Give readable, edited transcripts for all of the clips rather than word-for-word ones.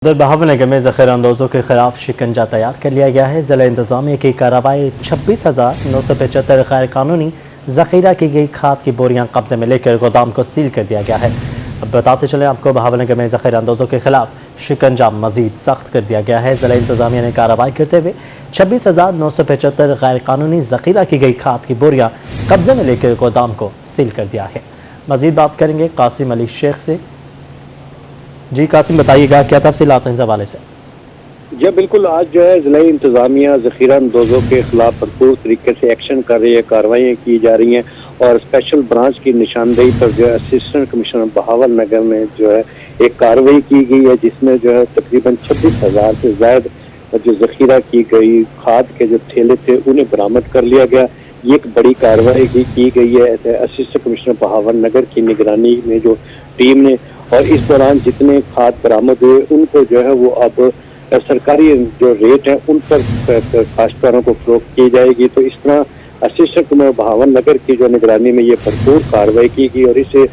उधर बहावलनगर में ज़ख़ीरा अंदोज़ों के खिलाफ शिकंजा तैयार कर लिया गया है। जिला इंतजामिया की कार्रवाई 26,975 गैर कानूनी ज़ख़ीरा की गई खाद की बोरियां कब्जे में लेकर गोदाम को सील कर दिया गया है। अब बताते चले आपको, बहावलनगर में ज़ख़ीरा अंदोज़ों के खिलाफ शिकंजा मजीद सख्त कर दिया गया है। जिला इंतजामिया ने कार्रवाई करते हुए 26,975 गैर कानूनी ज़ख़ीरा की गई खाद की बोरियां कब्जे में लेकर गोदाम को सील कर दिया है। मजीद बात करेंगे कासिम अली शेख से। जी कासिम, बताइएगा क्या तफसीलात हैं इस हवाले से। जी बिल्कुल, आज जो है जिला इंतजामिया ज़ख़ीरा अंदोज़ों के खिलाफ भरपूर तरीके से एक्शन कर रही है, कार्रवाइयाँ की जा रही हैं और स्पेशल ब्रांच की निशानदेही पर जो है असिस्टेंट कमिश्नर बहावलनगर में जो है एक कार्रवाई की गई है, जिसमें जो है तकरीबन 26,000 से ज़्यादा जो ज़ख़ीरा की गई खाद के जो थैले थे उन्हें बरामद कर लिया गया। ये एक बड़ी कार्रवाई की गई है असिस्टेंट कमिश्नर बहावलनगर की निगरानी में जो टीम ने, और इस दौरान जितने खाद बरामद हुए उनको जो है वो अब सरकारी जो रेट है उन पर काश्तकारों को फरोख्त की जाएगी। तो इस तरह असिस्टेंट कमिश्नर बहावलनगर की जो निगरानी में ये भरपूर कार्रवाई की गई और इसे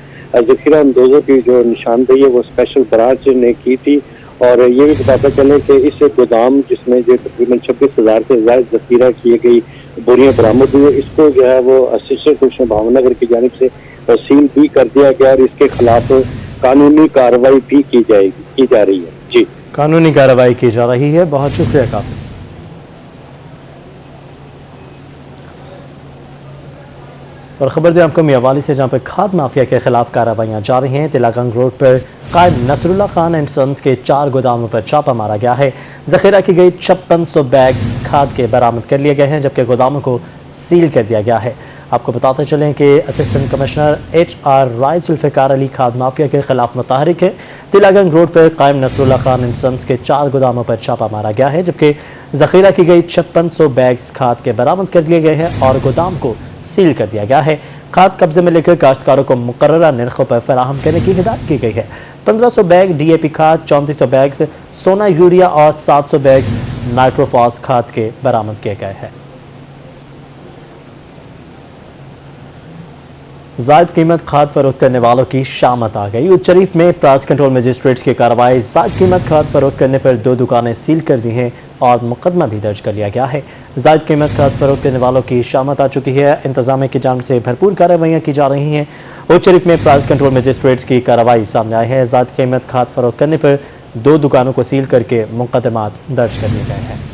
ज़ख़ीरा अंदोज़ों की जो निशानदेही है वो स्पेशल ब्रांच ने की थी। और ये भी बताते चले कि इस गोदाम जिसमें जो तकरीबन 26,000 से ज़्यादा ज़ख़ीरा की गई बोरियां बरामद हुई, इसको जो है वो असिस्टेंट कमिश्नर बहावलनगर की जानिब से सील भी कर दिया गया और इसके खिलाफ कानूनी कार्रवाई भी की जा रही है। जी, कानूनी कार्रवाई की जा रही है। बहुत शुक्रिया कासिम। और खबर दें आपको मियावाली से, जहां पर खाद माफिया के खिलाफ कार्रवाइयां जारी हैं। तिलागंग रोड पर कायम नसरुल्लाह खान एंड सन्स के 4 गोदामों पर छापा मारा गया है। ज़ख़ीरा की गई 5600 बैग खाद के बरामद कर लिए गए हैं, जबकि गोदामों को सील कर दिया गया है। आपको बताते चलें कि असिस्टेंट कमिश्नर HR राय जुल्फ़िकार अली खाद माफिया के खिलाफ मुतहरिक है। तिलागंग रोड पर कायम नसरुल्लाह खान एंड सन्स के 4 गोदामों पर छापा मारा गया है, जबकि ज़ख़ीरा की गई 5600 बैग्स खाद के बरामद कर लिए गए हैं और गोदाम को सील कर दिया गया है। खाद कब्जे में लेकर काश्तकारों को मुकर्ररा निर्खों पर फराहम करने की हिदायत की गई है। 1500 बैग DAP खाद, 3400 बैग सोना यूरिया और 700 बैग नाइट्रोफॉस खाद के बरामद किए गए हैं। जायद कीमत खाद फरोख्त करने वालों की शामत आ गई। उच्च शरीफ में प्राइस कंट्रोल मजिस्ट्रेट्स की कार्रवाई, जायद कीमत खाद फरोख्त करने पर 2 दुकानें सील कर दी हैं और मुकदमा भी दर्ज कर लिया गया है। जायद कीमत खाद फरोख्त करने वालों की शामत आ चुकी है। इंतजामिया की जानिब से भरपूर कार्रवाइयां की जा रही हैं। उच्च शरीफ में प्राइस कंट्रोल मजिस्ट्रेट्स की कार्रवाई सामने आई है। जायद कीमत खाद फरोख्त करने पर 2 दुकानों को सील करके मुकदमा दर्ज कर लिए गए हैं।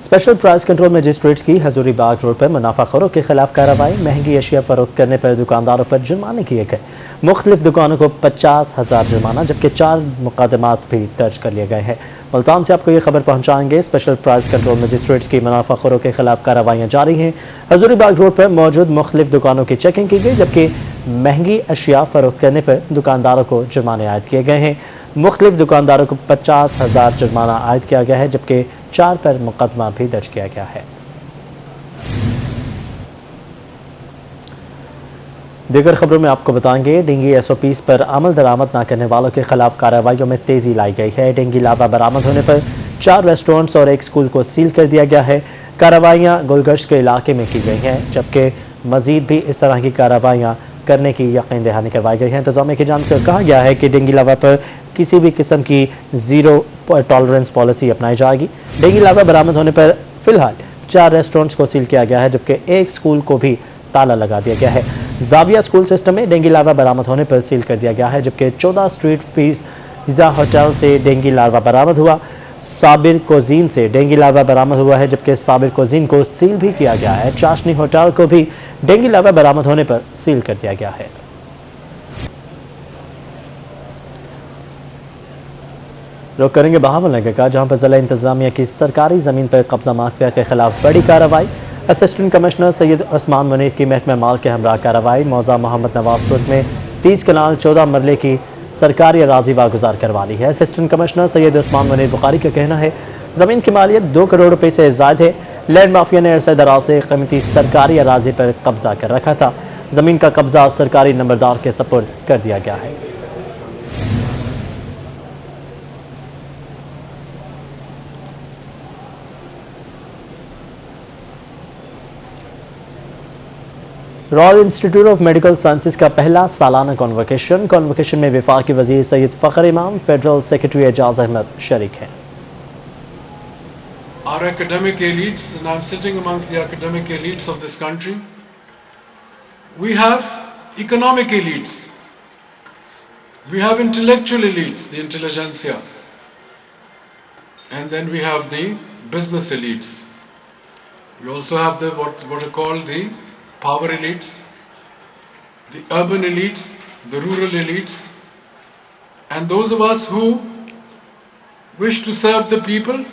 स्पेशल प्राइस कंट्रोल मजिस्ट्रेट्स की हजूरी बाग रोड पर मुनाफाखोरों के खिलाफ कार्रवाई, महंगी अशिया फरोख्त करने पर दुकानदारों पर जुर्माने किए गए। मुख्तलिफ दुकानों को 50,000 जुर्माना जबकि 4 मुकदमात भी दर्ज कर लिए गए हैं। मुल्तान से आपको ये खबर पहुंचाएंगे। स्पेशल प्राइस कंट्रोल मजिस्ट्रेट्स की मुनाफाखोरों के खिलाफ कार्रवाइयां जारी हैं। हजूरी बाग रोड पर मौजूद मुख्तलिफ दुकानों की चेकिंग की गई, जबकि महंगी अशिया फरोख्त करने पर दुकानदारों को जुर्माने आयद किए गए हैं। मुख्तलिफ दुकानदारों को 50,000 जुर्माना आयद किया गया है, जबकि 4 पर मुकदमा भी दर्ज किया गया है। दीगर खबरों में आपको बताएंगे, डेंगी SOPs पर अमल दरामद न करने वालों के खिलाफ कार्रवाइयों में तेजी लाई गई है। डेंगी लावा बरामद होने पर 4 रेस्टोरेंट्स और 1 स्कूल को सील कर दिया गया है। कार्रवाइयां गुलगश्त के इलाके में की गई हैं, जबकि मजीद भी इस तरह की कार्रवाइयां करने की यकीन दहानी करवाई गई है। इंतजामिया की जानिब से कहा गया है कि डेंगी लावा पर किसी भी किस्म की जीरो टॉलरेंस पॉलिसी अपनाई जाएगी। डेंगी लावा बरामद होने पर फिलहाल 4 रेस्टोरेंट्स को सील किया गया है, जबकि 1 स्कूल को भी ताला लगा दिया गया है। जाविया स्कूल सिस्टम में डेंगी लावा बरामद होने पर सील कर दिया गया है, जबकि 14 स्ट्रीट पिज़्ज़ा होटल से डेंगी लावा बरामद हुआ। साबिर कोजीन से डेंगी लावा बरामद हुआ है, जबकि साबिर कोजीन को सील भी किया गया है। चाशनी होटल को भी डेंगी लावा बरामद होने पर सील कर दिया गया है। रुख करेंगे बहावलनगर का, जहां पर जिला इंतजामिया की सरकारी जमीन पर कब्जा माफिया के खिलाफ बड़ी कार्रवाई। असिस्टेंट कमिश्नर सैयद उस्मान मुनीर की महकमा माल के हमरा कार्रवाई। मौजा मोहम्मद नवाजपुर में 30 कनाल 14 मरले की सरकारी अराजी वागुजार करवा ली है। असिस्टेंट कमिश्नर सैयद उस्मान मुनीर बुखारी का कहना है, जमीन की मालियत 2 करोड़ रुपए से ज्यादा है। लैंड माफिया ने अरसे दराज से कीमती सरकारी अराजी पर कब्जा कर रखा था। जमीन का कब्जा सरकारी नंबरदार के सपुर्द कर दिया गया है। Royal institute of medical sciences का पहला सालाना कॉन्वोकेशन में वफाकी वजीर सैयद फखर इमाम, फेडरल सेक्रेटरी एजाज अहमद शरीक हैं। Our academic elites, and I'm sitting amongst the academic elites of this country. We have economic elites. We have intellectual elites, the intelligentsia. And then we have the business elites. We also have the what are called the power elites, the urban elites, the rural elites, and those of us who wish to serve the people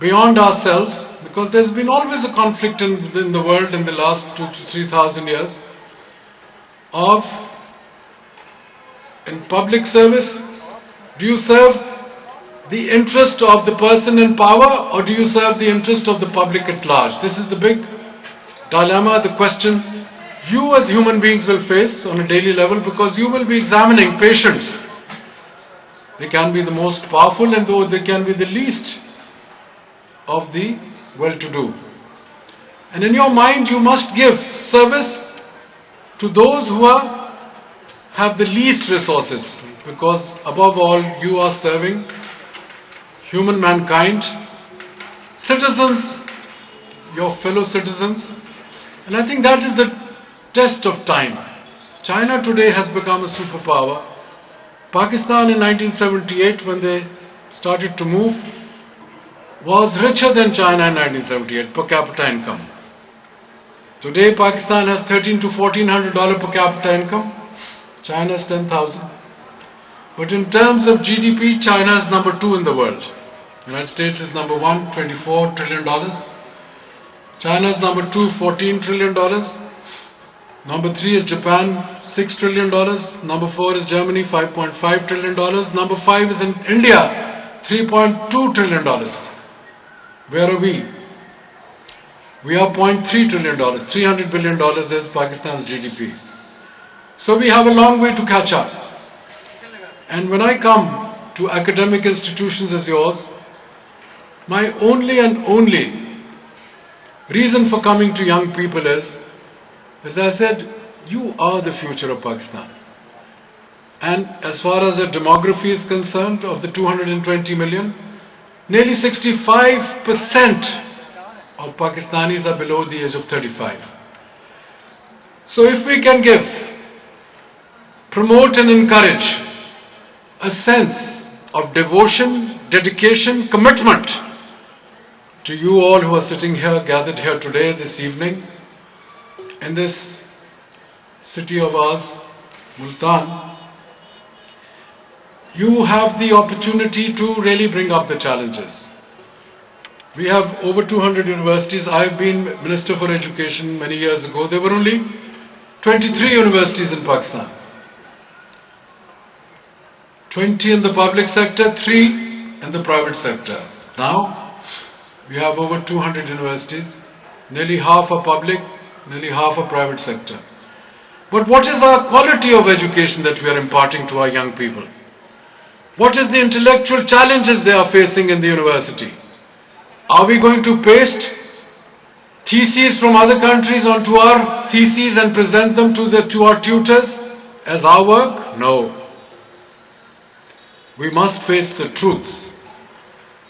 beyond ourselves, because there's been always a conflict in the world in the last 2,000 to 3,000 years of, in public service, do you serve the interest of the person in power or do you serve the interest of the public at large? This is the big dilemma, the question you as human beings will face on a daily level, because you will be examining patients. They can be the most powerful and though they can be the least of the well-to-do. And in your mind you must give service to those who have the least resources, because above all you are serving human mankind, citizens, your fellow citizens. And I think that is the test of time. China today has become a superpower. Pakistan in 1978, when they started to move, was richer than China in 1978 per capita income. Today Pakistan has $1,300 to $1,400 per capita income. China is 10,000. But in terms of GDP, China is number 2 in the world. United States is number 1, $24 trillion. China is number 2, $14 trillion. Number 3 is Japan, $6 trillion. Number 4 is Germany, $5.5 trillion. Number 5 is in India, $3.2 trillion. Where are we? We are $0.3 trillion. $300 billion is Pakistan's GDP. So we have a long way to catch up. And when I come to academic institutions as yours, my only and only reason for coming to young people is, as I said, you are the future of Pakistan. And as far as the demography is concerned, of the 220 million, nearly 65% of Pakistanis are below the age of 35. So if we can promote and encourage a sense of devotion, dedication, commitment to you all who are sitting here, gathered here today, this evening, in this city of ours, Multan, you have the opportunity to really bring up the challenges. We have over 200 universities. I have been Minister for Education many years ago. There were only 23 universities in Pakistan. 20 in the public sector, 3 in the private sector. Now, we have over 200 universities. Nearly half are public, nearly half are private sector. But what is our quality of education that we are imparting to our young people? What is the intellectual challenges they are facing in the university? Are we going to paste theses from other countries onto our theses and present them to our tutors as our work? No. We must face the truths.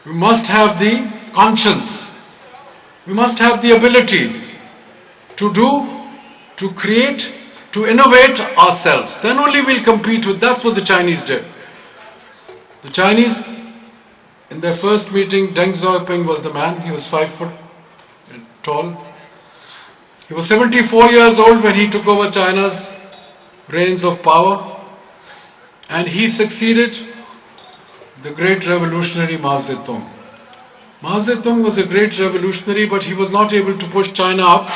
We must have the conscience. We must have the ability to do, to create, to innovate ourselves. Then only we'll compete with. That's what the Chinese did. The Chinese, in their first meeting, Deng Xiaoping was the man. He was 5 foot tall. He was 74 years old when he took over China's reins of power. And he succeeded the great revolutionary Mao Zedong. Mao Zedong was a great revolutionary, but he was not able to push China up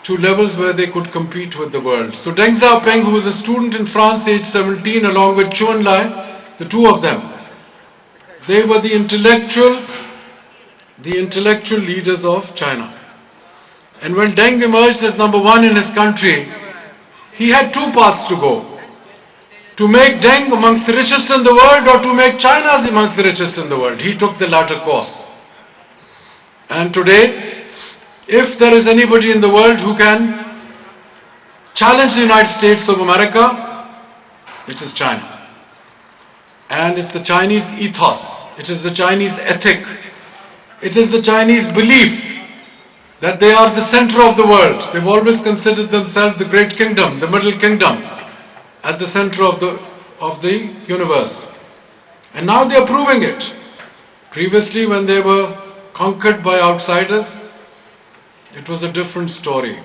to levels where they could compete with the world. So Deng Xiaoping, who was a student in France, age 17, along with Zhou Enlai, the two of them, they were the intellectual leaders of China. And when Deng emerged as number 1 in his country, he had 2 paths to go. To make Deng amongst the richest in the world or to make China amongst the richest in the world. He took the latter course. And today, if there is anybody in the world who can challenge the United States of America, which is China. And it's the Chinese ethos, it is the Chinese ethic, it is the Chinese belief that they are the center of the world. They've always considered themselves the great kingdom, the middle kingdom, at the center of the universe. And now they are proving it. Previously, when they were conquered by outsiders, it was a different story.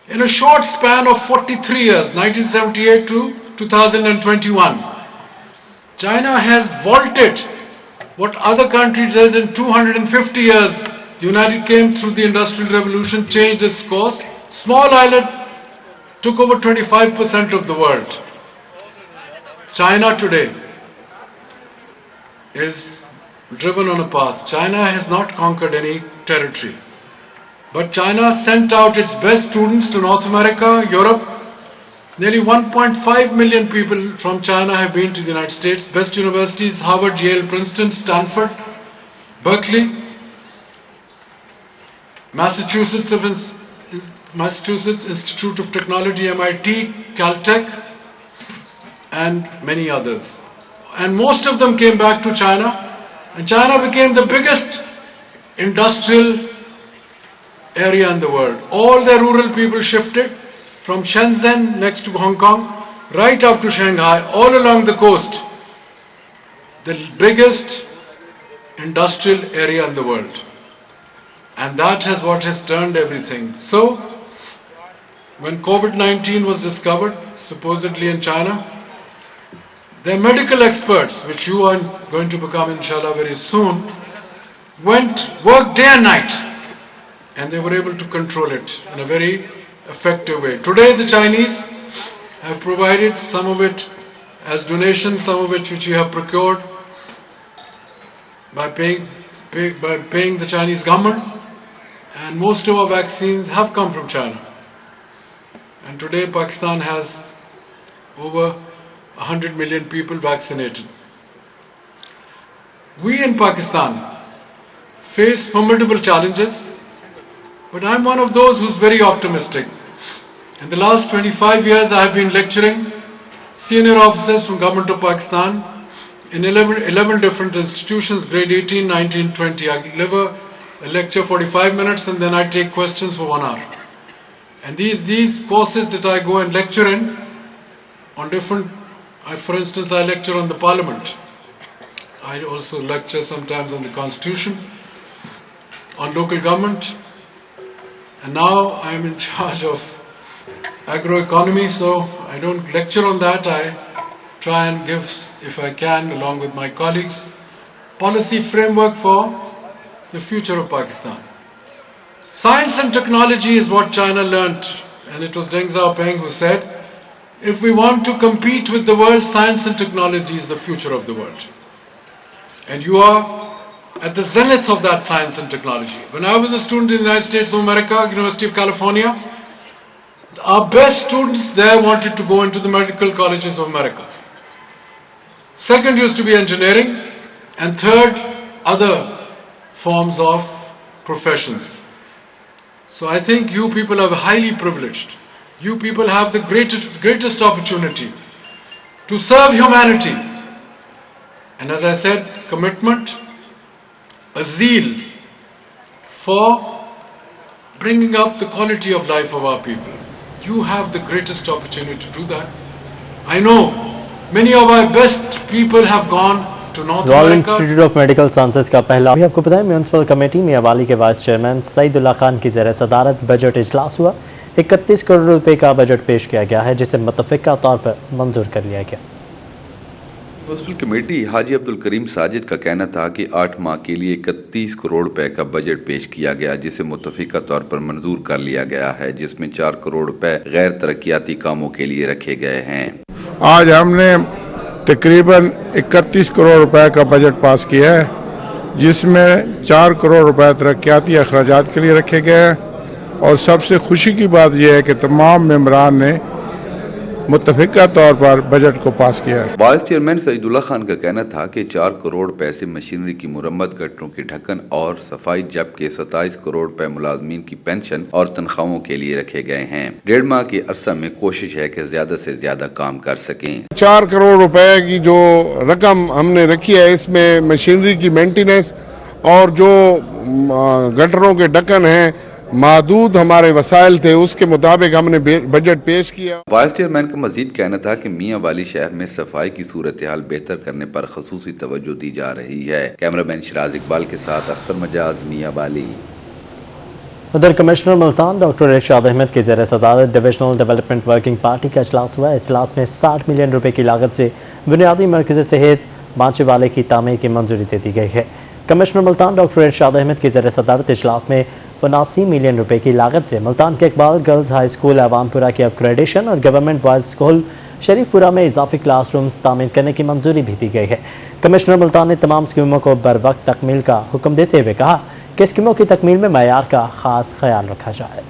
In a short span of 43 years, 1978 to 2021, China has vaulted what other countries did in 250 years. The United came through the Industrial Revolution, changed its course. Small island took over 25% of the world. China today is driven on a path. China has not conquered any territory. But China sent out its best students to North America, Europe. Nearly 1.5 million people from China have been to the United States. Best universities, Harvard, Yale, Princeton, Stanford, Berkeley, Massachusetts Institute of Technology, MIT, Caltech, and many others. And most of them came back to China, and China became the biggest industrial area in the world. All the rural people shifted from Shenzhen next to Hong Kong right up to Shanghai, all along the coast. The biggest industrial area in the world. And that is what has turned everything. So, when COVID-19 was discovered, supposedly in China, their medical experts, which you are going to become inshallah very soon, worked day and night, and they were able to control it in a very effective way. Today the Chinese have provided some of it as donations, some of it which we have procured by paying the Chinese government, and most of our vaccines have come from China. And today Pakistan has over 100 million people vaccinated. We in Pakistan face formidable challenges, but I'm one of those who's very optimistic. In the last 25 years I have been lecturing senior officers from Government of Pakistan in 11 different institutions, grade 18, 19, 20. I deliver a lecture 45 minutes and then I take questions for 1 hour. And these courses that I go and lecture in on different, for instance, I lecture on the Parliament. I also lecture sometimes on the Constitution, on local government, and now I am in charge of agroeconomy, so I don't lecture on that. I try and give, if I can, along with my colleagues, policy framework for the future of Pakistan. Science and technology is what China learnt, and it was Deng Xiaoping who said, if we want to compete with the world, science and technology is the future of the world. And you are at the zenith of that science and technology. When I was a student in the United States of America, University of California, our best students there wanted to go into the medical colleges of America. Second used to be engineering, and third, other forms of professions. So I think you people are highly privileged. You people have the greatest opportunity to serve humanity. And as I said, commitment, a zeal for bringing up the quality of life of our people. You have the greatest opportunity to do that. I know many of our best people have gone to North royal America. Institute of medical sciences का पहला अभी आपको बताएं municipal committee Mianwali के vice chairman Saidullah Khan की ज़ेर सदारत budget इजलास हुआ। 31 करोड़ रुपए का बजट पेश किया गया है, जिसे मुतफ़िका तौर पर मंजूर कर लिया गया। म्यूनसिपल कमेटी हाजी अब्दुल करीम साजिद का कहना था कि 8 माह के लिए 31 करोड़ रुपए का बजट पेश किया गया, जिसे मुतफ़िका तौर पर मंजूर कर लिया गया है, जिसमें 4 करोड़ रुपए गैर तरक्याती कामों के लिए रखे गए हैं। आज हमने तकरीबन 31 करोड़ रुपए का बजट पास किया है, जिसमें 4 करोड़ रुपए तरक्याती अखराजात के लिए रखे गए हैं। और सबसे खुशी की बात यह है कि तमाम मेंबरान ने मुतफिका तौर पर बजट को पास किया है। वाइस चेयरमैन सईदुल्ला खान का कहना था कि 4 करोड़ रुपए से मशीनरी की मुरम्मत, गटरों की ढक्कन और सफाई, जबकि 27 करोड़ रुपए मुलाजमीन की पेंशन और तनख्वाहों के लिए रखे गए हैं। 1.5 माह के अरसा में कोशिश है कि ज्यादा से ज्यादा काम कर सकें। 4 करोड़ रुपए की जो रकम हमने रखी है, इसमें मशीनरी की मेंटेनेंस और जो गटरों के ढक्कन हैं, महदूद हमारे वसाइल थे, उसके मुताबिक हमने बजट पेश किया। वाइस चेयरमैन का मजीद कहना था कि मियां वाली शहर में सफाई की सूरत हाल बेहतर करने पर खसूसी तवज्जो दी जा रही है। कैमरामैन शिराज इकबाल के साथ अख्तर मजाज, मियां वाली। उधर कमिश्नर मुल्तान डॉक्टर इरशाद अहमद की ज़ेर सदारत डिविजनल डेवलपमेंट वर्किंग पार्टी का इजलास हुआ। इजलास में 60 मिलियन रुपए की लागत से बुनियादी मरकज़ सेहत बांचेवाले की तामीर की मंजूरी दे दी गई है। कमिश्नर मुल्तान डॉक्टर इरशाद अहमद की ज़ेर सदारत इजलास में 79 मिलियन रुपए की लागत से मुल्तान के इकबाल गर्ल्स हाई स्कूल अवामपुरा की अपग्रेडेशन और गवर्नमेंट बॉयज स्कूल शरीफपुरा में इजाफी क्लासरूम्स तामीर करने की मंजूरी भी दी गई है। कमिश्नर मुल्तान ने तमाम स्कीमों को बर वक्त तकमील का हुक्म देते हुए कहा कि स्कीमों की तकमील में मयार का खास ख्याल रखा जाए।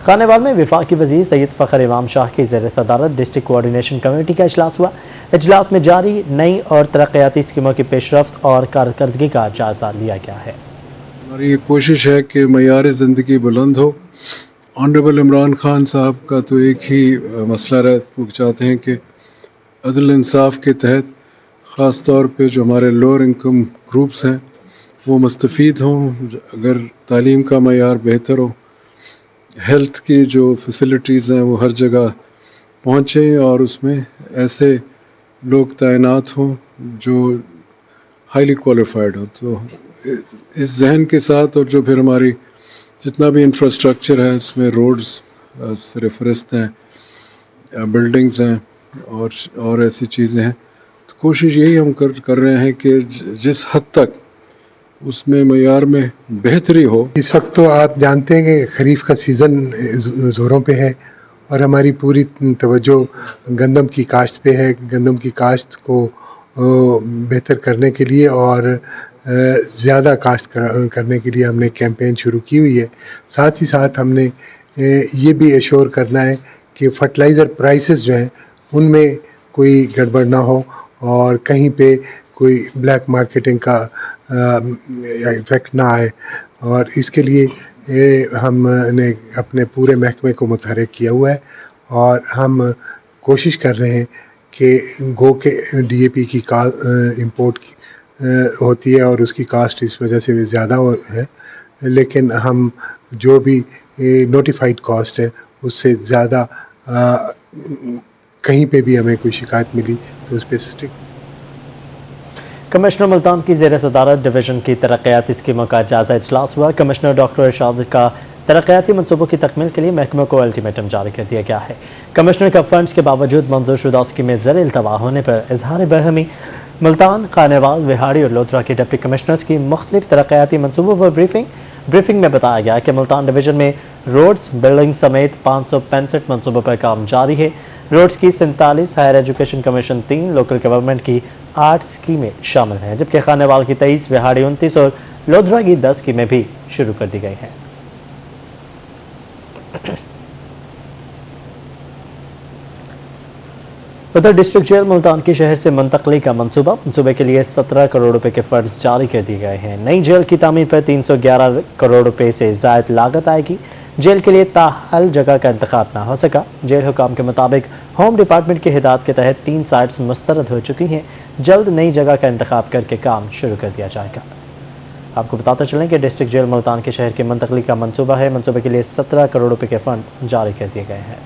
खानेवाल में वफाकी वजीर सैयद फखर इमाम शाह की ज़ेर सदारत डिस्ट्रिक्ट कोऑर्डिनेशन कमेटी का इजलास हुआ। इजलास में जारी नई और तरक्याती स्कीमों की पेशरफ्त और कारकर्दगी का जायजा लिया गया है। हमारी ये कोशिश है कि मयार ज़िंदगी बुलंद हो। ऑनरेबल इमरान खान साहब का तो एक ही मसला वो चाहते हैं कि अदल इंसाफ के तहत ख़ास तौर पे जो हमारे लोअर इनकम ग्रुप्स हैं वो मुस्तफ़ीद हों, अगर तालीम का मयार बेहतर हो, हेल्थ की जो फैसिलिटीज़ हैं वो हर जगह पहुँचें और उसमें ऐसे लोग तैनात हों जो हाईली क्वालिफाइड हों। तो इस जहन के साथ और जो फिर हमारी जितना भी इंफ्रास्ट्रक्चर है उसमें रोड्स सरफरस्त हैं, बिल्डिंग्स हैं और ऐसी चीज़ें हैं, तो कोशिश यही हम कर रहे हैं कि जिस हद तक उसमें मयार में बेहतरी हो। इस वक्त तो आप जानते हैं कि खरीफ का सीज़न ज़ोरों पे है और हमारी पूरी तवज्जो गंदम की काश्त पे है। गंदम की काश्त को बेहतर करने के लिए और ज़्यादा काश्त करने के लिए हमने कैंपेन शुरू की हुई है। साथ ही साथ हमने ये भी एश्योर करना है कि फर्टिलाइज़र प्राइसेस जो हैं उनमें कोई गड़बड़ ना हो और कहीं पे कोई ब्लैक मार्केटिंग का इफेक्ट ना आए, और इसके लिए हमने अपने पूरे महकमे को मुतहरिक किया हुआ है और हम कोशिश कर रहे हैं कि गो के DAP की इंपोर्ट होती है और उसकी कास्ट इस वजह से ज़्यादा है, लेकिन हम जो भी नोटिफाइड कॉस्ट है उससे ज़्यादा कहीं पे भी हमें कोई शिकायत मिली तो उस पर स्टिक। कमिश्नर मुल्तान की ज़ेर सदारत डिवीजन की तरक्याती स्कीमों का जायजा इजलास हुआ। कमिश्नर डॉक्टर इरशाद का तरक्याती मनसूबों की तकमील के लिए महकमे को अल्टीमेटम जारी कर दिया गया है। कमिश्नर का फंड्स के बावजूद मंजूर शुदा स्कीमें ज़र इल्तवा होने पर इजहार बरहमी। मुल्तान, खानेवाल, विहाड़ी और लोधरा के डिप्टी कमिश्नर्स की मुख्तलिफ तरक्याती मनसूबों पर ब्रीफिंग में बताया गया कि मुल्तान डिवीजन में रोड्स, बिल्डिंग समेत 565 मनसूबों पर काम जारी है। रोड्स की 47, higher education commission 3, local government की 8 स्कीमें शामिल हैं, जबकि खानेवाल की 23, विहाड़ी 29 और लोधरा की 10 स्कीमें भी शुरू कर दी गई हैं। उधर डिस्ट्रिक्ट जेल मुल्तान की शहर से मुंतकली का मंसूबे के लिए 17 करोड़ रुपए के फंड्स जारी कर दिए गए हैं। नई जेल की तामीर पर 311 करोड़ रुपए से जायद लागत आएगी। जेल के लिए ताहल जगह का इंतखाब ना हो सका। जेल हुकाम के मुताबिक होम डिपार्टमेंट की हिदायत के तहत 3 साइट्स मुस्तरद हो चुकी हैं। जल्द नई जगह का इंतखाब करके काम शुरू कर दिया जाएगा। आपको बताते चलें कि डिस्ट्रिक्ट जेल मुल्तान के शहर की मुंतकली का मंसूबा है। मंसूबे के लिए 17 करोड़ रुपए के फंड जारी कर दिए गए हैं।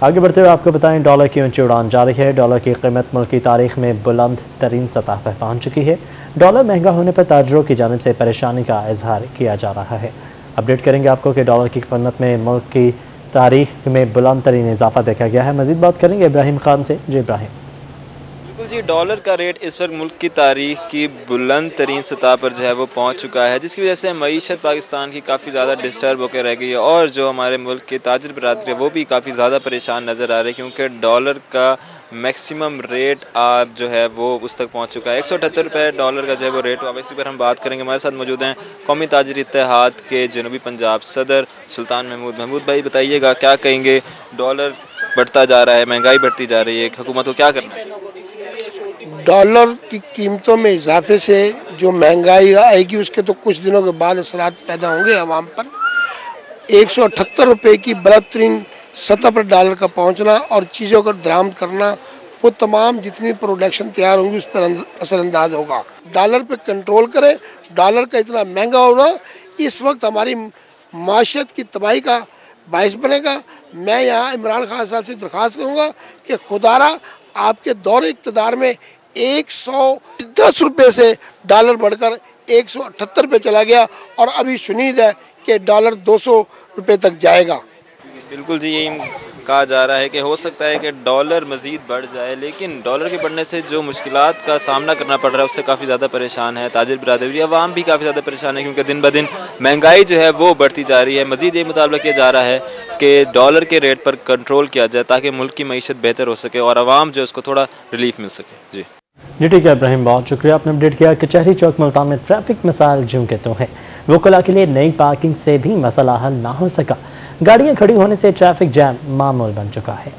आगे बढ़ते हुए आपको बताएं, डॉलर की ऊंची उड़ान जारी है। डॉलर की कीमत मुल्क की तारीख में बुलंद तरीन सतह पर पहुंच चुकी है। डॉलर महंगा होने पर ताजरों की जानिब से परेशानी का इजहार किया जा रहा है। अपडेट करेंगे आपको कि डॉलर की कीमत में मुल्क की तारीख में बुलंद तरीन इजाफा देखा गया है। मजीद बात करेंगे इब्राहिम खान से। जी इब्राहिम। बिल्कुल जी, डॉलर का रेट इस वक्त मुल्क की तारीख की बुलंद तरीन सतह पर जो है वो पहुंच चुका है, जिसकी वजह से मईशत पाकिस्तान की काफ़ी ज़्यादा डिस्टर्ब होकर रह गई है और जो हमारे मुल्क के ताजिर बरादरी है वो भी काफ़ी ज़्यादा परेशान नज़र आ रहे हैं, क्योंकि डॉलर का मैक्सिमम रेट आज जो है वो उस तक पहुंच चुका है। 178 रुपये डॉलर का जो है वो रेट हुआ। इसी पर हम बात करेंगे। हमारे साथ मौजूद हैं कौमी ताजिर इत्तेहाद के जनूबी पंजाब सदर सुल्तान महमूद। महमूद भाई बताइएगा, क्या कहेंगे? डॉलर बढ़ता जा रहा है, महंगाई बढ़ती जा रही है, हुकूमत को क्या करना है? डॉलर की कीमतों में इजाफे से जो महंगाई आएगी उसके तो कुछ दिनों के बाद असरात पैदा होंगे आवाम पर। 178 रुपये की बलतरीन सतह पर डॉलर का पहुंचना और चीज़ों का दरामद करना, वो तमाम जितनी प्रोडक्शन तैयार होंगी उस पर असरअंदाज होगा। डॉलर पे कंट्रोल करें। डॉलर का इतना महंगा होना इस वक्त हमारी माशियत की तबाही का बायस बनेगा। मैं यहाँ इमरान खान साहब से दरख्वास्त करूँगा कि खुदारा आपके दौर इक़्तिदार में 110 रुपये से डॉलर बढ़कर 178 पे चला गया और अभी शुनीद है कि डॉलर 200 रुपये तक जाएगा। बिल्कुल जी, यही कहा जा रहा है कि हो सकता है कि डॉलर मजीद बढ़ जाए, लेकिन डॉलर के बढ़ने से जो मुश्किलात का सामना करना पड़ रहा है उससे काफ़ी ज़्यादा परेशान है ताजिर बिरादरी, अवाम भी काफ़ी ज़्यादा परेशान है, क्योंकि दिन ब दिन महंगाई जो है वो बढ़ती जा रही है। मजीद ये मुतालबा किया जा रहा है कि डॉलर के रेट पर कंट्रोल किया जाए ताकि मुल्क की मईशत बेहतर हो सके और आवाम जो है उसको थोड़ा रिलीफ मिल सके। जी ठीक है इब्राहिम, बहुत शुक्रिया, आपने अपडेट किया। कचहरी चौक मुल्तान में ट्रैफिक मसाइल ज्यों के त्यों है। वकला के लिए नई पार्किंग से भी मसला हल ना हो सका। गाड़ियां खड़ी होने से ट्रैफिक जैम मामूल बन चुका है।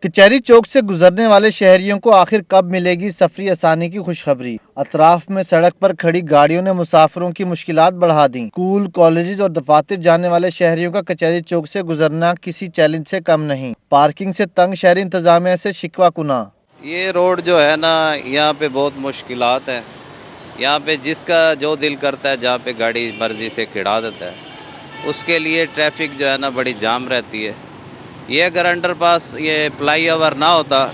कचहरी चौक से गुजरने वाले शहरियों को आखिर कब मिलेगी सफरी आसानी की खुशखबरी? अतराफ में सड़क पर खड़ी गाड़ियों ने मुसाफिरों की मुश्किलात बढ़ा दी। स्कूल, कॉलेज और दफातर जाने वाले शहरियों का कचहरी चौक से गुजरना किसी चैलेंज से कम नहीं। पार्किंग से तंग शहरी इंतजामिया से शिकवा कुना। ये रोड जो है ना, यहाँ पे बहुत मुश्किलात है। यहाँ पे जिसका जो दिल करता है जहाँ पे गाड़ी मर्जी से खिड़ा देता है, उसके लिए ट्रैफिक जो है ना बड़ी जाम रहती है। ये अगर अंडरपास ये फ्लाई ओवर ना होता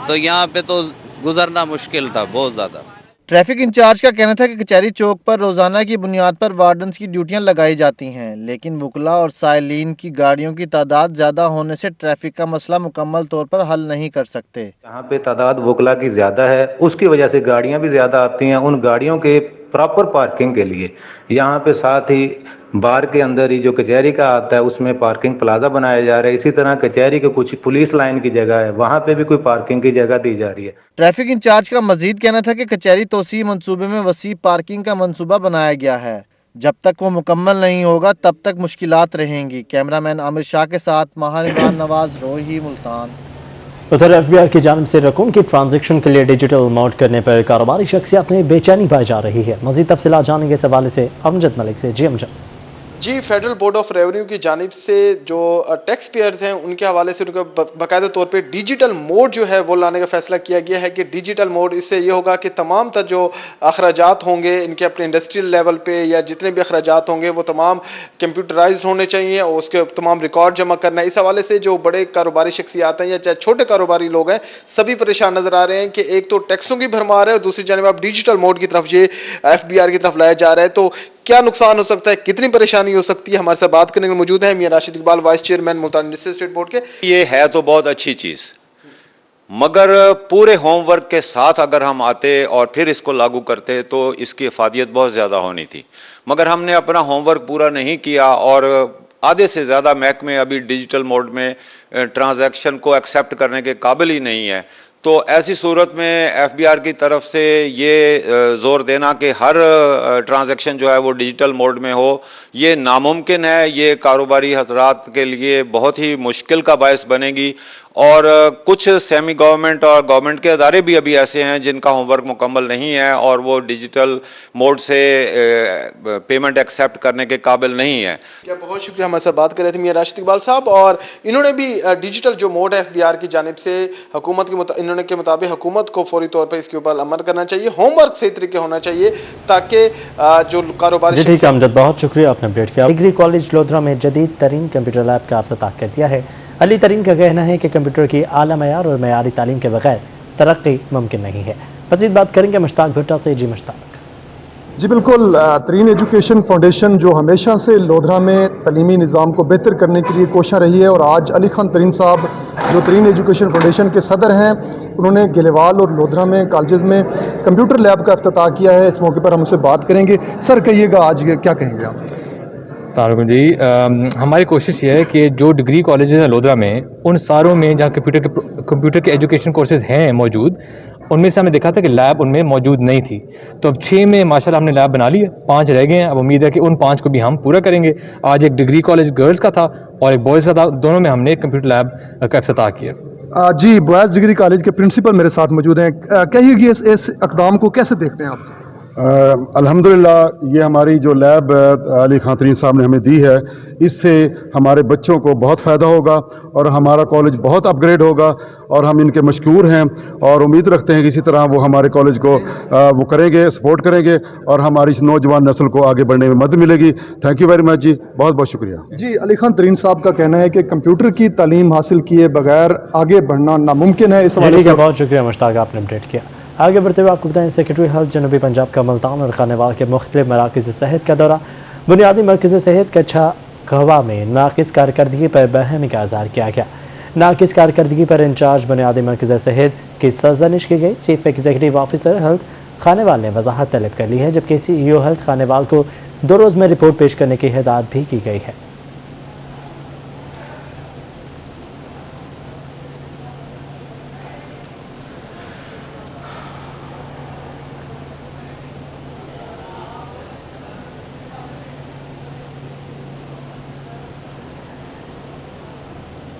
तो यहाँ पे तो गुजरना मुश्किल था बहुत ज़्यादा। ट्रैफिक इंचार्ज का कहना था कि कचहरी चौक पर रोजाना की बुनियाद पर वार्डन्स की ड्यूटियां लगाई जाती हैं, लेकिन वकला और साइलिन की गाड़ियों की तादाद ज्यादा होने से ट्रैफिक का मसला मुकम्मल तौर पर हल नहीं कर सकते। यहाँ पे तादाद वकला की ज्यादा है, उसकी वजह से गाड़ियां भी ज्यादा आती हैं। उन गाड़ियों के प्रॉपर पार्किंग के लिए यहाँ पे साथ ही बार के अंदर ही जो कचहरी का आता है उसमें पार्किंग प्लाजा बनाया जा रहा है। इसी तरह कचहरी के कुछ पुलिस लाइन की जगह है, वहाँ पे भी कोई पार्किंग की जगह दी जा रही है। ट्रैफिक इंचार्ज का मजीद कहना था कि कचहरी तोसी मंसूबे में वसी पार्किंग का मंसूबा बनाया गया है। जब तक वो मुकम्मल नहीं होगा तब तक मुश्किलात रहेंगी। कैमरामैन आमिर शाह के साथ महान इमरान नवाज, रोही, मुल्तान। उधर एफबीआर की जानिब से रकूम की ट्रांजैक्शन के लिए डिजिटल मोड करने पर कारोबारी शख्सियत में बेचैनी पाई जा रही है। मजीद तफसीलात जानेंगे इस हवाले से अमजद मलिक से। जी अमजद। जी, फेडरल बोर्ड ऑफ रेवेन्यू की जानिब से जो टैक्स पेयर्स हैं उनके हवाले से उनका बाकायदा तौर पे डिजिटल मोड जो है वो लाने का फैसला किया गया है कि डिजिटल मोड, इससे ये होगा कि तमाम तर जो अखराजात होंगे इनके अपने इंडस्ट्रियल लेवल पे या जितने भी अखराजात होंगे वो तमाम कंप्यूटराइज्ड होने चाहिए और उसके तमाम रिकॉर्ड जमा करना है। इस हवाले से जो बड़े कारोबारी शख्सियात हैं या चाहे छोटे कारोबारी लोग हैं सभी परेशान नजर आ रहे हैं कि एक तो टैक्सों की भरमार है और दूसरी जानिब आप डिजिटल मोड की तरफ ये एफबीआर की तरफ लाया जा रहा है। तो क्या नुकसान हो सकता है, कितनी परेशानी हो सकती है, हमारे साथ बात करने के मौजूद है Mian Rashid Iqbal, vice chairman Multan industrial estate board के। ये है तो बहुत अच्छी चीज, मगर पूरे होमवर्क के साथ अगर हम आते और फिर इसको लागू करते तो इसकी इफादियत बहुत ज्यादा होनी थी, मगर हमने अपना होमवर्क पूरा नहीं किया और आधे से ज्यादा महकमे अभी डिजिटल मोड में ट्रांजैक्शन को एक्सेप्ट करने के काबिल ही नहीं है। तो ऐसी सूरत में एफबीआर की तरफ से ये जोर देना कि हर ट्रांजैक्शन जो है वो डिजिटल मोड में हो, ये नामुमकिन है। ये कारोबारी हजरात के लिए बहुत ही मुश्किल का बायस बनेगी और कुछ सेमी गवर्नमेंट और गवर्नमेंट के अदारे भी अभी ऐसे हैं जिनका होमवर्क मुकम्मल नहीं है और वो डिजिटल मोड से पेमेंट एक्सेप्ट करने के काबिल नहीं है। क्या बहुत शुक्रिया, हमारे साथ बात कर रहे थे मियां राशिद इकबाल साहब। और इन्होंने भी डिजिटल जो मोड है एफबीआर की जानिब से हुकूमत इन्होंने के मुताबिक हुकूमत को फौरी तौर पर इसके ऊपर अमल करना चाहिए, होमवर्क सही तरीके होना चाहिए ताकि जो कारोबारी। ठीक है अमजद, बहुत शुक्रिया, आपने अपडेट किया। डिग्री कॉलेज लोधरा में जदीद तरीन कंप्यूटर लैब का इफ्तिताह कर दिया है। अली तरीन का कहना है कि कंप्यूटर की आला मयार और मयारी तालीम के बगैर तरक्की मुमकिन नहीं है। मज़ीद बात करेंगे मुश्ताक भुट्टा से। जी मुश्ताक। जी बिल्कुल, तरीन एजुकेशन फाउंडेशन जो हमेशा से लोधरा में तलीमी निज़ाम को बेहतर करने के लिए कोशिश रही है और आज अली खान तरीन साहब जो तरीन एजुकेशन फाउंडेशन के सदर हैं उन्होंने गेलेवाल और लोधरा में कॉलेज में कंप्यूटर लैब का इफ्तिताह किया है। इस मौके पर हम उससे बात करेंगे। सर कहिएगा आज क्या कहेंगे आप? तारुण जी, हमारी कोशिश ये है कि जो डिग्री कॉलेजेस हैं लोधरा में उन सारों में जहाँ कंप्यूटर के एजुकेशन कोर्सेज हैं मौजूद, उनमें से हमने देखा था कि लैब उनमें मौजूद नहीं थी। तो अब 6 में माशाल्लाह हमने लैब बना ली है, 5 रह गए हैं। अब उम्मीद है कि उन 5 को भी हम पूरा करेंगे। आज एक डिग्री कॉलेज गर्ल्स का था और एक बॉयज़ का था, दोनों में हमने कंप्यूटर लैब का इफ्तिताह किया। जी, बॉयज़ डिग्री कॉलेज के प्रिंसिपल मेरे साथ मौजूद हैं। कहिए इस इक़दाम को कैसे देखते हैं आप? अल्हम्दुलिल्लाह ये हमारी जो लैब अली खान तरीन साहब ने हमें दी है, इससे हमारे बच्चों को बहुत फ़ायदा होगा और हमारा कॉलेज बहुत अपग्रेड होगा और हम इनके मशकूर हैं और उम्मीद रखते हैं कि इसी तरह वो हमारे कॉलेज को वो करेंगे, सपोर्ट करेंगे और हमारी इस नौजवान नस्ल को आगे बढ़ने में मदद मिलेगी। थैंक यू वेरी मच जी, बहुत बहुत शुक्रिया। जी, अली खान तरीन साहब का कहना है कि कंप्यूटर की तालीम हासिल किए बगैर आगे बढ़ना नामुमकिन है। इस हवाले से बहुत शुक्रिया मुश्ताक, आपने अपडेट किया। आगे बढ़ते हुए आपको बताएं, सेक्रेटरी हेल्थ जनूबी पंजाब का मुल्तान और खानेवाल के मुख्तलिफ मराकज़ सेहत का दौरा। बुनियादी मरकज़ सेहत कच्छा कहवा में नाकिस कारकर्दगी पर बहमी का इज़हार किया गया। नाकिस कारकर्दगी पर इंचार्ज बुनियादी मरकज़ सेहत की सरजनिश की गई। Chief executive officer health Khanewal ने वजाहत तलब कर ली है, जबकि CEO हेल्थ खानेवाल को 2 रोज़ में रिपोर्ट पेश करने की हिदायत भी की गई है।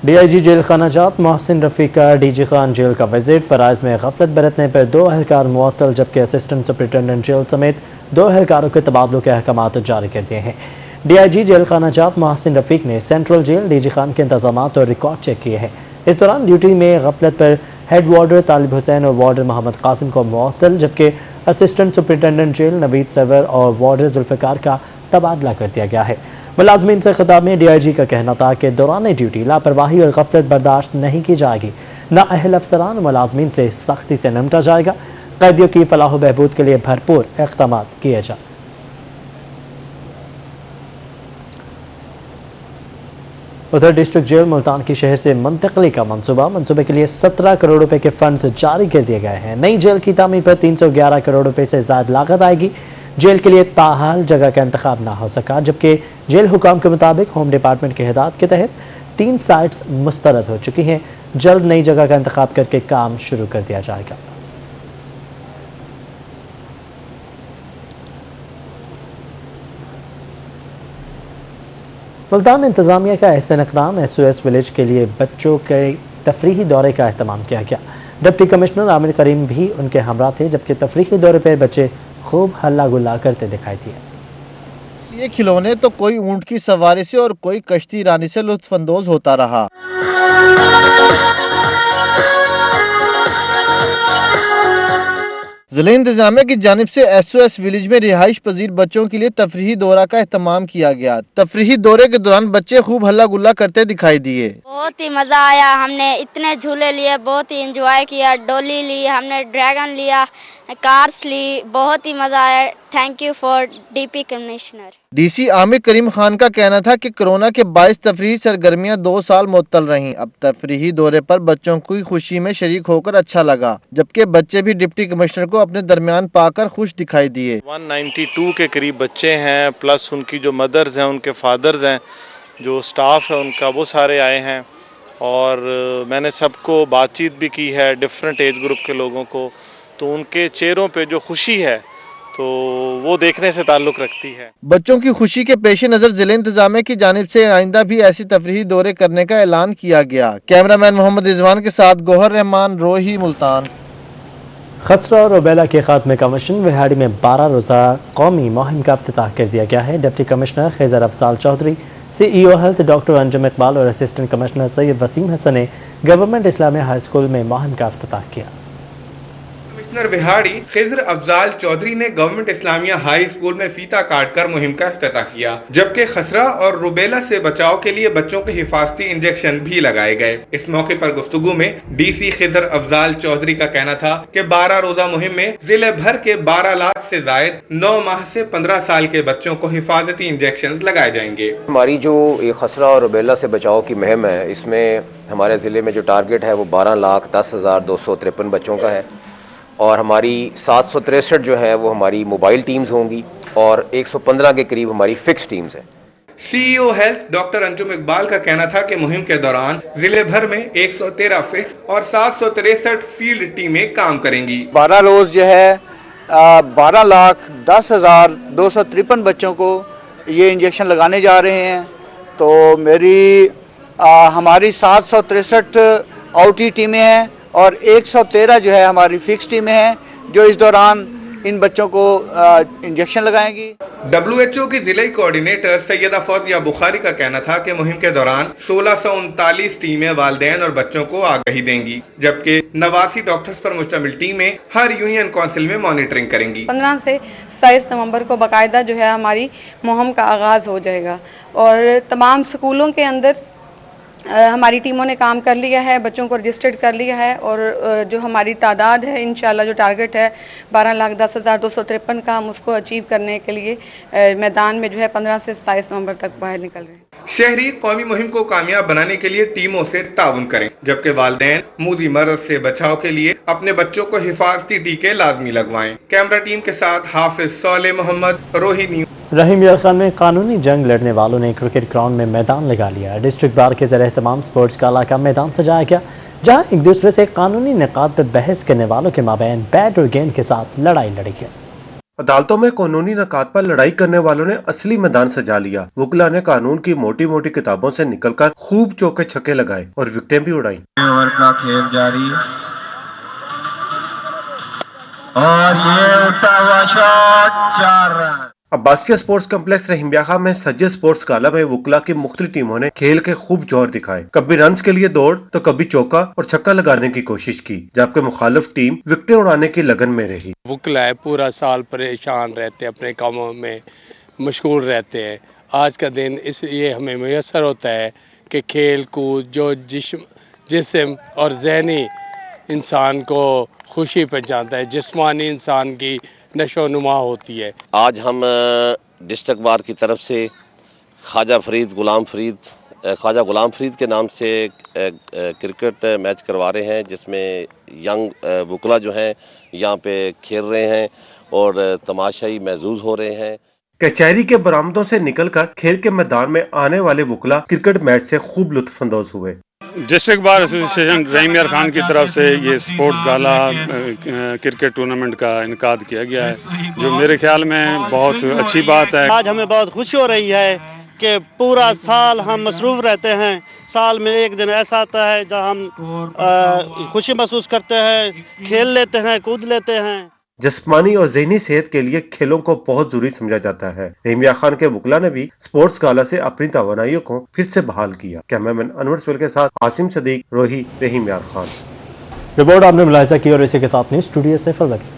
DIG जेल खाना जात मोहसिन रफ़ी का DG खान जेल का विजिट। फराइज में गफलत बरतने पर 2 एहलकार मुअत्तल, जबकि असिस्टेंट सुपरिटेंडेंट जेल समेत 2 एहलकारों के तबादलों के अहकामात जारी कर दिए हैं। DIG जेल खाना जात मोहसिन रफ़ीक ने सेंट्रल जेल DG खान के इंतजामात और रिकॉर्ड चेक किए हैं। इस दौरान ड्यूटी में गफलत पर हेड वार्डर तालिब हुसैन और वार्डर मोहम्मद कासिम को मुअत्तल, जबकि assistant superintendent jail Naveed Sarwar और वार्डर जुल्फ़िकार का तबादला कर दिया गया है। मुलाजमीन से खिताब में DIG का कहना था कि दौरान ड्यूटी लापरवाही और गफलत बर्दाश्त नहीं की जाएगी। नाअहल अफसरान मुलाजमीन से सख्ती से निपटा जाएगा। कैदियों की फलाह बहबूद के लिए भरपूर इक़दाम किए जाए। उधर डिस्ट्रिक्ट जेल मुल्तान की शहर से मुंतकली का मंसूबे के लिए 17 करोड़ रुपए के फंड्स जारी कर दिए गए हैं। नई जेल की तामीर पर 311 करोड़ रुपए से ज्यादा लागत आएगी। जेल के लिए ताहाल जगह का इंतखाब ना हो सका, जबकि जेल हुकाम के मुताबिक होम डिपार्टमेंट के हिदायत के तहत 3 साइट्स मुस्तरद हो चुकी हैं। जल्द नई जगह का इंतखाब करके काम शुरू कर दिया जाएगा। मुल्तान इंतजामिया का एहसन इक़दाम SOS विलेज के लिए बच्चों के तफरीही दौरे का एहतमाम किया गया। डिप्टी कमिश्नर आमिर करीम भी उनके हमरा थे, जबकि तफरीही दौरे पर बच्चे खूब हल्ला गुल्ला करते दिखाई दिए। ये खिलौने तो कोई ऊंट की सवारी से और कोई कश्ती रानी से लुत्फानंदोज होता रहा। जिला इंतजामिया की जानिब से SOS विलेज में रिहाइश पजीर बच्चों के लिए तफरीही दौरा का एहतमाम किया गया। तफरीही दौरे के दौरान बच्चे खूब हल्ला गुल्ला करते दिखाई दिए। बहुत ही मजा आया, हमने इतने झूले लिए, बहुत ही एंजॉय किया, डोली ली, हमने ड्रैगन लिया, कार्स ली, बहुत ही मजा आया। Thank you for DP commissioner. DC Amir Karim Khan का कहना था कि कोरोना के बायस तफरीही सरगर्मियां 2 साल मुअत्तल रहीं। अब तफरीही दौरे पर बच्चों की खुशी में शरीक होकर अच्छा लगा, जबकि बच्चे भी डिप्टी कमिश्नर को अपने दरमियान पाकर खुश दिखाई दिए। 192 के करीब बच्चे हैं, प्लस उनकी जो मदर्स हैं, उनके फादर्स हैं, जो स्टाफ है उनका, वो सारे आए हैं और मैंने सबको बातचीत भी की है, डिफरेंट एज ग्रुप के लोगों को, तो उनके चेहरों पे जो खुशी है तो वो देखने से ताल्लुक रखती है। बच्चों की खुशी के पेश नजर जिले इंतजामिया की जानिब से आइंदा भी ऐसी तफरीही दौरे करने का ऐलान किया गया। कैमरामैन मोहम्मद रिजवान के साथ गौहर रहमान, रोही, मुल्तान। खसरा और रुबेला के खात्मे का मिशन विहाड़ी में 12 रोज़ा कौमी मुहिम का इफ्तिताह कर दिया गया है। Deputy commissioner Khaizar Afzal Chaudhry, CEO health doctor Anjum Iqbal और असिस्टेंट कमिश्नर सैयद वसीम हसन ने गवर्नमेंट इस्लामिया हाई स्कूल में मुहिम का इफ्तिताह किया। कमिश्नर विहाड़ी खिजर अफजाल चौधरी ने गवर्नमेंट इस्लामिया हाई स्कूल में फीता काटकर मुहिम का इफ्तिताह किया, जबकि खसरा और रुबेला से बचाव के लिए बच्चों के हिफाजती इंजेक्शन भी लगाए गए। इस मौके पर गुफ्तगू में DC खिजर अफजाल चौधरी का कहना था कि 12 रोजा मुहिम में जिले भर के 12 लाख से जायद 9 माह से 15 साल के बच्चों को हिफाजती इंजेक्शन लगाए जाएंगे। हमारी जो खसरा और रुबेला से बचाव की मुहिम है, इसमें हमारे जिले में जो टारगेट है वो 12,10,253 बच्चों का है और हमारी 763 जो है वो हमारी मोबाइल टीम्स होंगी और 115 के करीब हमारी फिक्स टीम्स हैं। CEO health doctor Anjum Iqbal का कहना था कि मुहिम के दौरान जिले भर में 113 फिक्स और 763 फील्ड टीमें काम करेंगी। 12 रोज जो है 12,10,253 बच्चों को ये इंजेक्शन लगाने जा रहे हैं। तो हमारी 763 आउटी टीमें हैं और 113 जो है हमारी फिक्स टीमें हैं जो इस दौरान इन बच्चों को इंजेक्शन लगाएंगी। WHO की जिले कोऑर्डिनेटर सैयदा फौजिया बुखारी का कहना था कि मुहिम के दौरान 1639 टीमें वालिदैन और बच्चों को आगाही देंगी, जबकि 89 डॉक्टर्स पर मुश्तमिल टीमें हर यूनियन काउंसिल में मॉनिटरिंग करेंगी। 15 से 27 नवंबर को बाकायदा जो है हमारी मुहिम का आगाज हो जाएगा और तमाम स्कूलों के अंदर हमारी टीमों ने काम कर लिया है, बच्चों को रजिस्टर्ड कर लिया है और जो हमारी तादाद है इंशाल्लाह जो टारगेट है 12,10,253 का, हम उसको अचीव करने के लिए मैदान में जो है 15 से 27 नवंबर तक बाहर निकल रहे हैं। शहरी कौमी मुहिम को कामयाब बनाने के लिए टीमों से ताउन करें, जबकि वालिदैन मूजी मर्ज से बचाव के लिए अपने बच्चों को हिफाजती टीके लाजमी लगवाएं। कैमरा टीम के साथ हाफिज सोले मोहम्मद, रोहिणी। रहीम यार खान में कानूनी जंग लड़ने वालों ने क्रिकेट ग्राउंड में मैदान लगा लिया। डिस्ट्रिक्ट बार के तहत तमाम स्पोर्ट्स का इलाका मैदान सजाया गया, जहां एक दूसरे से कानूनी निकात पर बहस करने वालों के माबैन बैट और गेंद के साथ लड़ाई लड़ी गई। अदालतों में कानूनी निकात पर लड़ाई करने वालों ने असली मैदान सजा लिया। वुकला ने कानून की मोटी मोटी किताबों से निकलकर खूब चौके छक्के लगाए और विकेटें भी उड़ाई। ओवर का खेल जारी और ये उठा हुआ shot 4 run. Abbasiya sports complex रहीमयाखा में सज्जे स्पोर्ट्स काला में वुकला की मुख्तलिफ टीमों ने खेल के खूब जोर दिखाए। कभी रन्स के लिए दौड़ तो कभी चौका और छक्का लगाने की कोशिश की, जबकि मुखालिफ टीम विकेटें उड़ाने की लगन में रही। वुकला है पूरा साल परेशान रहते, अपने कामों में मशगूल रहते हैं। आज का दिन इसलिए हमें मुयसर होता है कि खेल कूद जो जिस्म और ज़हनी इंसान को खुशी पहुँचाता है, जिस्मानी इंसान की नशो नुमा होती है। आज हम डिस्ट्रिक्ट बार की तरफ से ख्वाजा गुलाम फरीद के नाम से क्रिकेट मैच करवा रहे हैं, जिसमें यंग वुकला जो हैं यहाँ पे खेल रहे हैं और तमाशाई महजूज हो रहे हैं। कचहरी के बरामदों से निकलकर खेल के मैदान में आने वाले वुकला क्रिकेट मैच से खूब लुत्फ अंदोज हुए। डिस्ट्रिक्ट बार एसोसिएशन रहीम यार खान की तरफ से ये स्पोर्ट्स गाला क्रिकेट टूर्नामेंट का इनकाद किया गया है, जो मेरे ख्याल में बहुत अच्छी बात है। आज हमें बहुत खुशी हो रही है कि पूरा साल हम मसरूफ रहते हैं, साल में एक दिन ऐसा आता है जहां हम खुशी महसूस करते हैं, खेल लेते हैं, कूद लेते हैं। जिस्मानी और ज़हनी सेहत के लिए खेलों को बहुत जरूरी समझा जाता है। रहीम यार खान के वुकला ने भी स्पोर्ट्स गाला से अपनी तवानाइयों को फिर से बहाल किया। कैमरामैन अनवर सुहेल के साथ आसिम सदीक, रोही, रहीम यार खान। रिपोर्ट आपने मुलाहिजा की और इसी के साथ स्टूडियो से फरवरी।